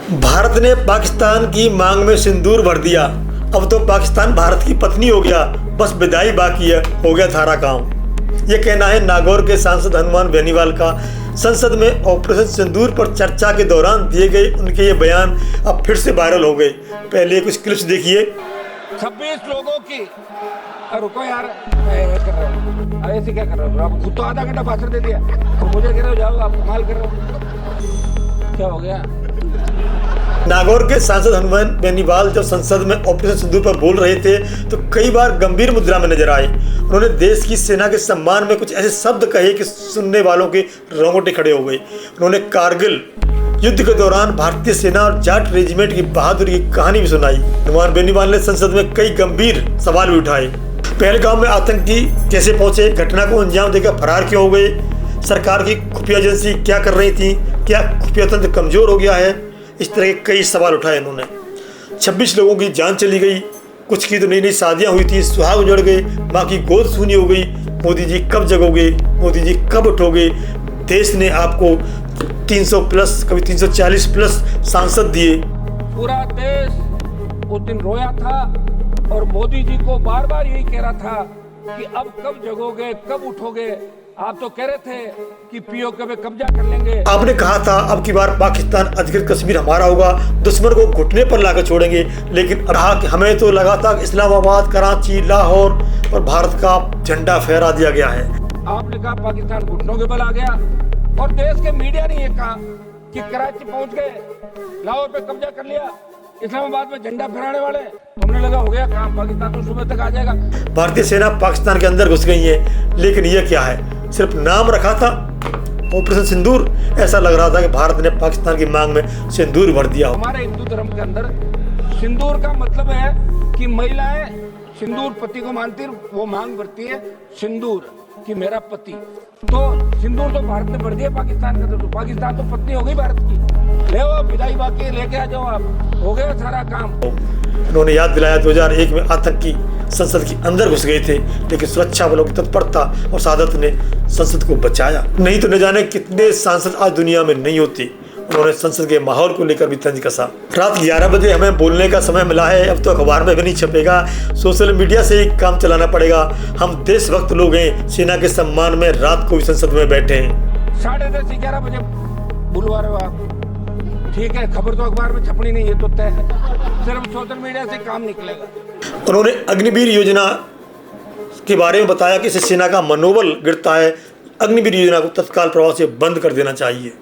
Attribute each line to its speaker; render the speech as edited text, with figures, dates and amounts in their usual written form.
Speaker 1: भारत ने पाकिस्तान की मांग में सिंदूर भर दिया। अब तो पाकिस्तान भारत की पत्नी हो गया, बस विदाई बाकी है, हो गया सारा काम। ये कहना है नागौर के सांसद हनुमान बेनीवाल का। संसद में ऑपरेशन सिंदूर पर चर्चा के दौरान दिए गए उनके ये बयान अब फिर से वायरल हो गए। पहले कुछ क्लिप्स देखिए।
Speaker 2: 26 लोगों की रुको यार, मैं कर रहा हूँ। ऐसे क्या कर रहे हो आप? खुद तो आधा घंटा भाषण दे दिया तो मुझे कह रहे हो जाओ, आप कमाल कर रहे हो। क्या हो गया?
Speaker 1: नागौर के सांसद हनुमान बेनीवाल जब संसद में ऑपरेशन सिंदूर पर बोल रहे थे तो कई बार गंभीर मुद्रा में नजर आए। उन्होंने देश की सेना के सम्मान में कुछ ऐसे शब्द कहे कि सुनने वालों के रोंगटे खड़े हो गए। उन्होंने कारगिल युद्ध के दौरान भारतीय सेना और जाट रेजिमेंट की बहादुरी की कहानी भी सुनाई। हनुमान बेनीवाल ने संसद में कई गंभीर सवाल भी उठाए। पहलगाम में आतंकी कैसे पहुंचे, घटना को अंजाम देकर फरार क्यों हो गए, सरकार की खुफिया एजेंसी क्या कर रही थी, क्या खुफिया तंत्र कमजोर हो गया है, इस तरह के कई सवाल उठाए इन्होंने। 26 लोगों की जान चली गई, कुछ की तो नई नई शादियां हुई थी, सुहाग उजड़ गए, माँ की गोद सूनी हो गई। मोदी जी कब जगोगे, मोदी जी कब उठोगे? देश ने आपको 300 प्लस, कभी 340 प्लस सांसद दिए।
Speaker 2: पूरा देश उस दिन रोया था और मोदी जी को बार बार यही कह रहा था कि अब कब जगोगे, कब उठोगे। आप तो कह रहे थे कि पीओके पे कब्जा कर लेंगे।
Speaker 1: आपने कहा था अब की बार पाकिस्तान अधिकृत कश्मीर हमारा होगा, दुश्मन को घुटने पर लाकर छोड़ेंगे। लेकिन कहा कि हमें तो लगा था कि इस्लामाबाद, कराची, लाहौर और भारत का झंडा फहरा दिया गया है।
Speaker 2: आपने कहा पाकिस्तान घुटनों के बल आ गया और देश के मीडिया ने यह कहा कि कराची पहुंच गए, लाहौर पे कब्जा कर लिया, इस्लामाबाद में झंडा फहराने वाले। हमने लगा हो गया काम, पाकिस्तान तो सुबह तक आ जाएगा।
Speaker 1: भारतीय सेना पाकिस्तान के अंदर घुस गई है, लेकिन यह क्या है, सिर्फ नाम रखा था ऑपरेशन सिंदूर। ऐसा लग रहा था कि भारत ने पाकिस्तान की मांग में सिंदूर भर दिया।
Speaker 2: हमारे हिंदू धर्म के अंदर सिंदूर का मतलब है कि महिलाएं सिंदूर पति को मानती है, वो मांग भरती है सिंदूर कि मेरा पति। तो सिंदूर तो भारत ने भर दिया पाकिस्तान का, तो पाकिस्तान तो पत्नी हो गई भारत की। ले आओ विदाई बाकी, लेके आ जाओ आप, हो गया सारा काम।
Speaker 1: उन्होंने याद दिलाया 2001 में आतंकी संसद के अंदर घुस गए थे, लेकिन सुरक्षा बलों की तत्परता और सादत ने संसद को बचाया। नहीं तो न जाने कितने सांसद आज दुनिया में नहीं होते। उन्होंने संसद के माहौल को लेकर भी तंज कसा। रात 11 बजे हमें बोलने का समय मिला है, अब तो अखबार में भी नहीं छपेगा, सोशल मीडिया से ही काम चलाना पड़ेगा। हम देशभक्त लोग हैं, सेना के सम्मान में रात को भी संसद में बैठे हैं।
Speaker 2: 10:30 11 बजे बुलवा रहे हो आप, ठीक है, खबर तो अखबार में छपनी नहीं है तो तय है, सिर्फ सोशल मीडिया से काम निकलेगा।
Speaker 1: उन्होंने अग्निवीर योजना के बारे में बताया कि इससे सेना का मनोबल गिरता है। अग्निवीर योजना को तत्काल प्रभाव से बंद कर देना चाहिए।